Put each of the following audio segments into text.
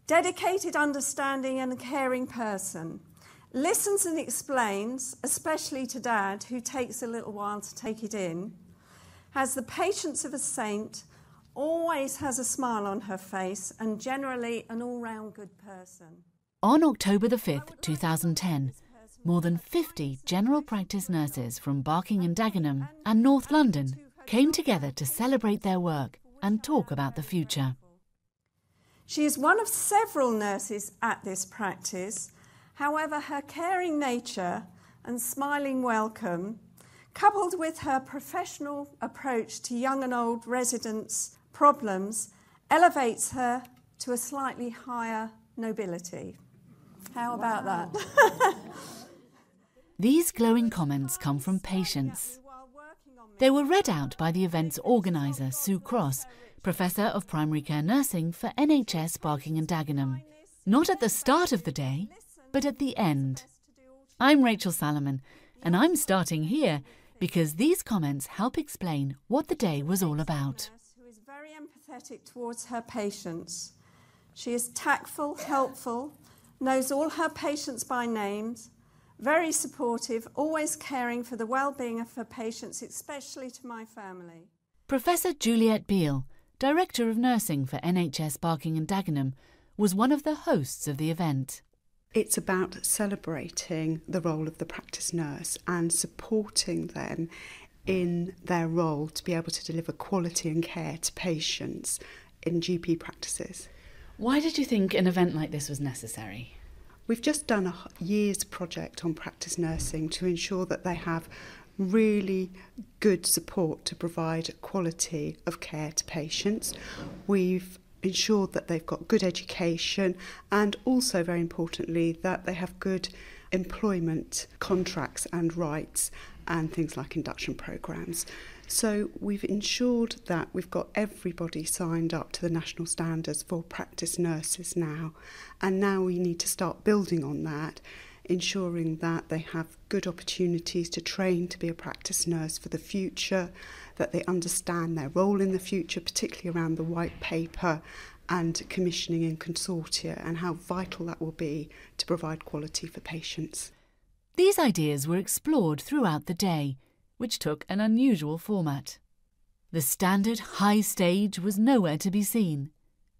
Dedicated, understanding and caring person. Listens and explains, especially to Dad, who takes a little while to take it in. Has the patience of a saint, always has a smile on her face, and generally an all-round good person. On October the 5th, 2010, more than 50 general practice nurses from Barking and Dagenham and North London came together to celebrate their work and talk about the future. She is one of several nurses at this practice. However, her caring nature and smiling welcome, coupled with her professional approach to young and old residents' problems, elevates her to a slightly higher nobility. How about that? These glowing comments come from patients. They were read out by the event's organiser, Sue Cross, Professor of Primary Care Nursing for NHS Barking and Dagenham. Not at the start of the day, but at the end. I'm Rachel Salomon, and I'm starting here because these comments help explain what the day was all about. Who is very empathetic towards her patients. She is tactful, helpful, knows all her patients by names, very supportive, always caring for the well-being of her patients, especially to my family. Professor Juliet Beale, Director of Nursing for NHS Barking and Dagenham, was one of the hosts of the event. It's about celebrating the role of the practice nurse and supporting them in their role to be able to deliver quality and care to patients in GP practices. Why did you think an event like this was necessary? We've just done a year's project on practice nursing to ensure that they have really good support to provide quality of care to patients. We've ensured that they've got good education and also, very importantly, that they have good employment contracts and rights and things like induction programmes. So we've ensured that we've got everybody signed up to the national standards for practice nurses now, and now we need to start building on that, ensuring that they have good opportunities to train to be a practice nurse for the future, that they understand their role in the future, particularly around the white paper and commissioning in consortia, and how vital that will be to provide quality for patients. These ideas were explored throughout the day, which took an unusual format. The standard high stage was nowhere to be seen.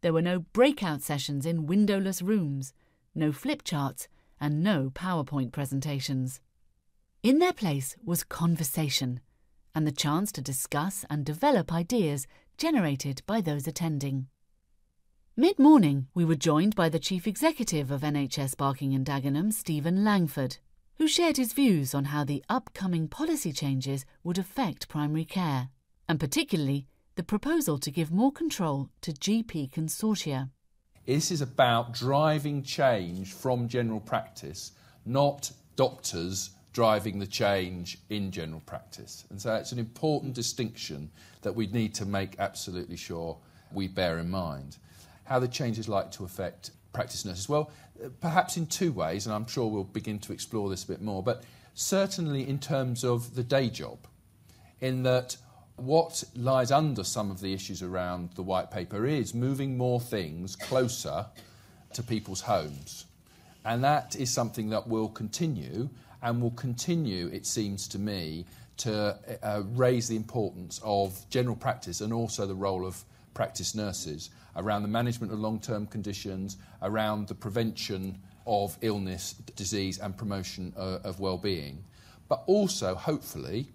There were no breakout sessions in windowless rooms, no flip charts, and no PowerPoint presentations. In their place was conversation, and the chance to discuss and develop ideas generated by those attending. Mid-morning, we were joined by the Chief Executive of NHS Barking and Dagenham, Stephen Langford, who shared his views on how the upcoming policy changes would affect primary care, and particularly the proposal to give more control to GP consortia. This is about driving change from general practice, not doctors driving the change in general practice. And so it's an important distinction that we need to make absolutely sure we bear in mind. How the change is likely to affect practice nurses? Well, perhaps in two ways, and I'm sure we'll begin to explore this a bit more, but certainly in terms of the day job, in that what lies under some of the issues around the white paper is moving more things closer to people's homes. And that is something that will continue, it seems to me, to raise the importance of general practice and also the role of practice nurses around the management of long-term conditions, around the prevention of illness, disease and promotion of well-being, but also, hopefully,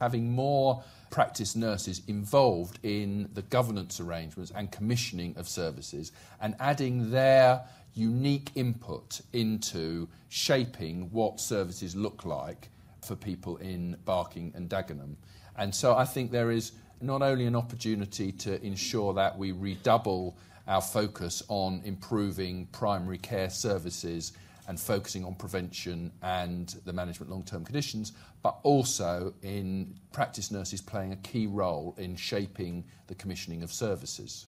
having more practice nurses involved in the governance arrangements and commissioning of services and adding their unique input into shaping what services look like for people in Barking and Dagenham. And so I think there is not only an opportunity to ensure that we redouble our focus on improving primary care services and focusing on prevention and the management of long-term conditions, but also in practice nurses playing a key role in shaping the commissioning of services.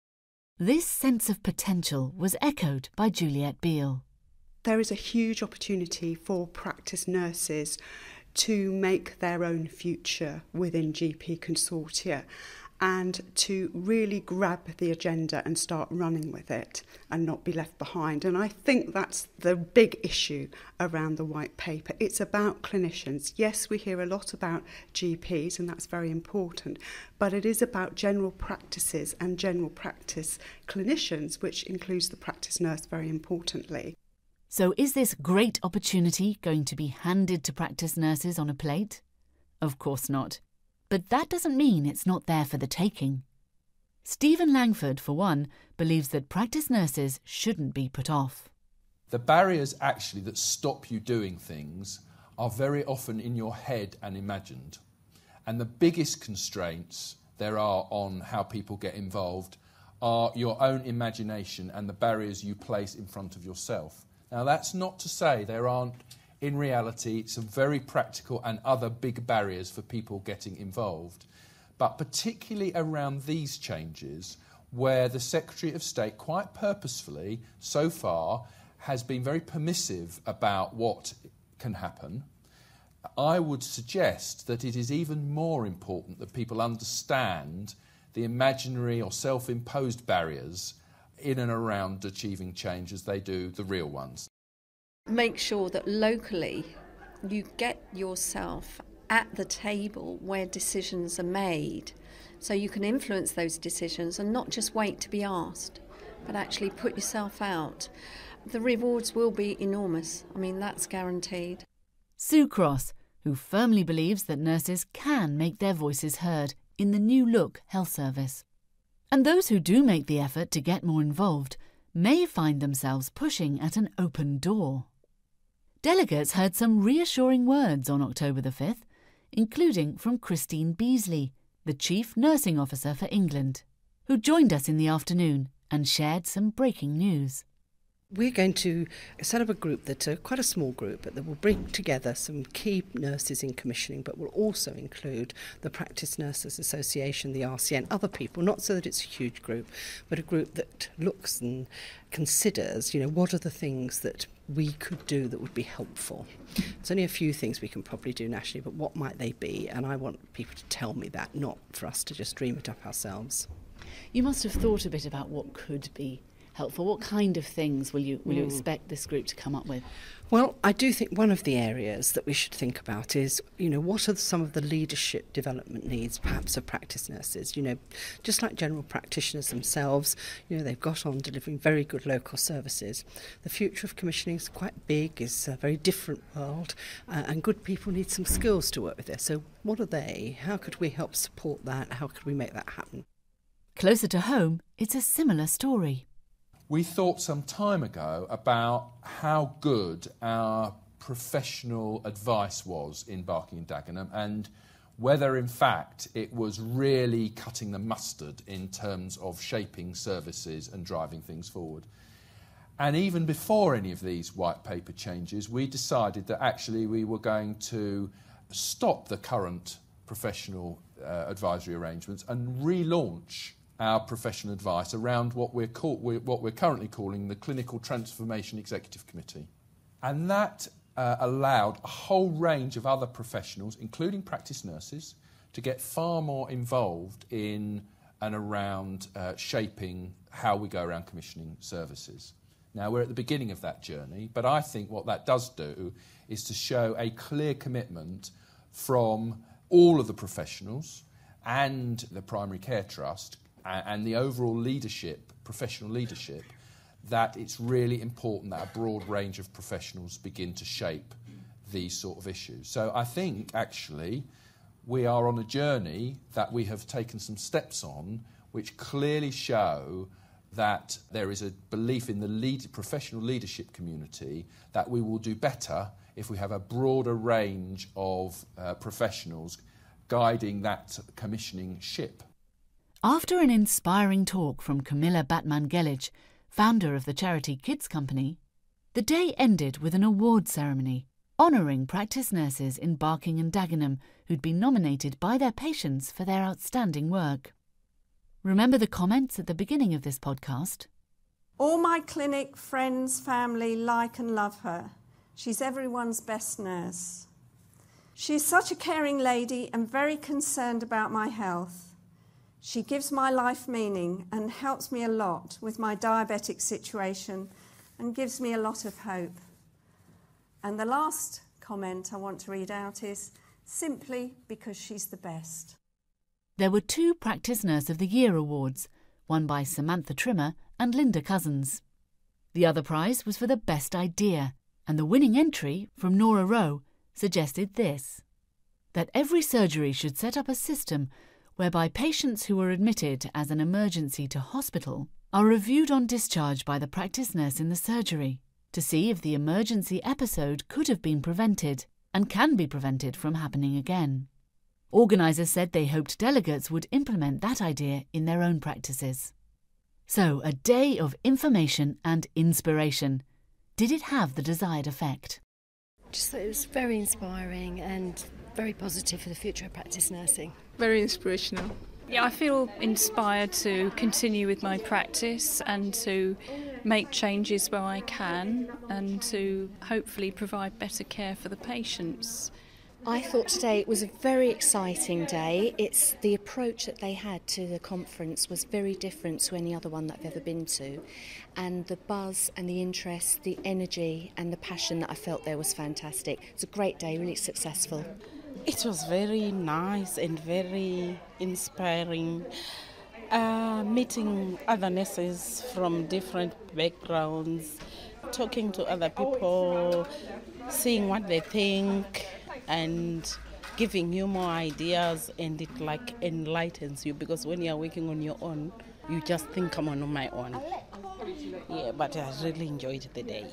This sense of potential was echoed by Juliet Beale. There is a huge opportunity for practice nurses to make their own future within GP consortia. and to really grab the agenda and start running with it and not be left behind. And I think that's the big issue around the white paper. It's about clinicians. Yes, we hear a lot about GPs, and that's very important, but it is about general practices and general practice clinicians, which includes the practice nurse very importantly. So is this great opportunity going to be handed to practice nurses on a plate? Of course not. But that doesn't mean it's not there for the taking. Stephen Langford, for one, believes that practice nurses shouldn't be put off. The barriers actually that stop you doing things are very often in your head and imagined. And the biggest constraints there are on how people get involved are your own imagination and the barriers you place in front of yourself. Now, that's not to say there aren't, in reality, some very practical and other big barriers for people getting involved, but particularly around these changes, where the Secretary of State quite purposefully, so far, has been very permissive about what can happen. I would suggest that it is even more important that people understand the imaginary or self-imposed barriers in and around achieving change as they do the real ones. Make sure that locally you get yourself at the table where decisions are made, so you can influence those decisions and not just wait to be asked, but actually put yourself out. The rewards will be enormous. I mean, that's guaranteed. Sue Cross, who firmly believes that nurses can make their voices heard in the new look health service. And those who do make the effort to get more involved may find themselves pushing at an open door. Delegates heard some reassuring words on October the 5th, including from Christine Beasley, the Chief Nursing Officer for England, who joined us in the afternoon and shared some breaking news. We're going to set up a group that's quite a small group, but that will bring together some key nurses in commissioning, but will also include the Practice Nurses Association, the RCN, other people, not so that it's a huge group, but a group that looks and considers, what are the things that we could do that would be helpful. There's only a few things we can probably do nationally, but what might they be? And I want people to tell me that, not for us to just dream it up ourselves. You must have thought a bit about what could be helpful. What kind of things will you expect this group to come up with? Well, I do think one of the areas that we should think about is, what are some of the leadership development needs, perhaps, of practice nurses? Just like general practitioners themselves, they've got on delivering very good local services. The future of commissioning is quite big, it's a very different world, and good people need some skills to work with this. So what are they? How could we help support that? How could we make that happen? Closer to home, it's a similar story. We thought some time ago about how good our professional advice was in Barking and Dagenham and whether, in fact, it was really cutting the mustard in terms of shaping services and driving things forward. And even before any of these white paper changes, we decided that actually we were going to stop the current professional advisory arrangements and relaunch our professional advice around what we're currently calling the Clinical Transformation Executive Committee. And that allowed a whole range of other professionals, including practice nurses, to get far more involved in and around shaping how we go around commissioning services. Now, we're at the beginning of that journey, but I think what that does do is to show a clear commitment from all of the professionals and the Primary Care Trust and the overall leadership, professional leadership, that it's really important that a broad range of professionals begin to shape these sort of issues. So I think, actually, we are on a journey that we have taken some steps on which clearly show that there is a belief in the professional leadership community that we will do better if we have a broader range of professionals guiding that commissioning ship. After an inspiring talk from Camilla Batman-Gelich, founder of the charity Kids Company, the day ended with an award ceremony honouring practice nurses in Barking and Dagenham who'd been nominated by their patients for their outstanding work. Remember the comments at the beginning of this podcast? All my clinic, friends, family like and love her. She's everyone's best nurse. She's such a caring lady and very concerned about my health. She gives my life meaning and helps me a lot with my diabetic situation and gives me a lot of hope. And the last comment I want to read out is, simply because she's the best. There were 2 Practice Nurse of the Year awards, one by Samantha Trimmer and Linda Cousins. The other prize was for the best idea, and the winning entry from Nora Rowe suggested this: that every surgery should set up a system whereby patients who are admitted as an emergency to hospital are reviewed on discharge by the practice nurse in the surgery to see if the emergency episode could have been prevented and can be prevented from happening again. Organisers said they hoped delegates would implement that idea in their own practices. So, a day of information and inspiration. Did it have the desired effect? Just thought it was very inspiring and very positive for the future of practice nursing. Very inspirational. Yeah, I feel inspired to continue with my practice and to make changes where I can and to hopefully provide better care for the patients. I thought today it was a very exciting day. It's the approach that they had to the conference was very different to any other one that I've ever been to. And the buzz and the interest, the energy and the passion that I felt there was fantastic. It's a great day, really successful. It was very nice and very inspiring. Meeting other nurses from different backgrounds, talking to other people, seeing what they think, and giving you more ideas, and it enlightens you, because when you're working on your own, you just think, I'm on my own. Yeah, but I really enjoyed the day.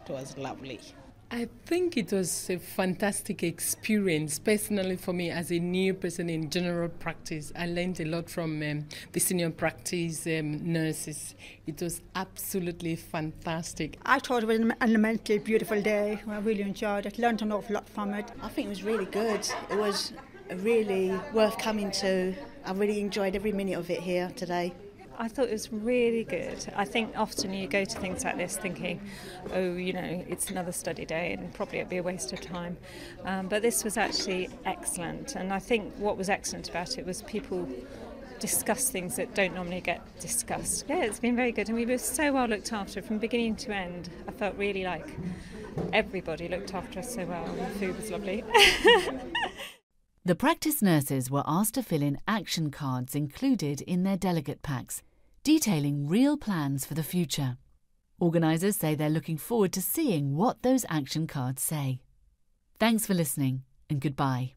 It was lovely. I think it was a fantastic experience. Personally, for me, as a new person in general practice, I learned a lot from the senior practice nurses. It was absolutely fantastic. I thought it was an immensely beautiful day. I really enjoyed it, learned an awful lot from it. I think it was really good. It was really worth coming to. I really enjoyed every minute of it here today. I thought it was really good. I think often you go to things like this thinking, oh, it's another study day and probably it'd be a waste of time. But this was actually excellent. And I think what was excellent about it was people discuss things that don't normally get discussed. Yeah, it's been very good. And we were so well looked after from beginning to end. I felt really like everybody looked after us so well. And the food was lovely. The practice nurses were asked to fill in action cards included in their delegate packs, detailing real plans for the future. Organisers say they're looking forward to seeing what those action cards say. Thanks for listening, and goodbye.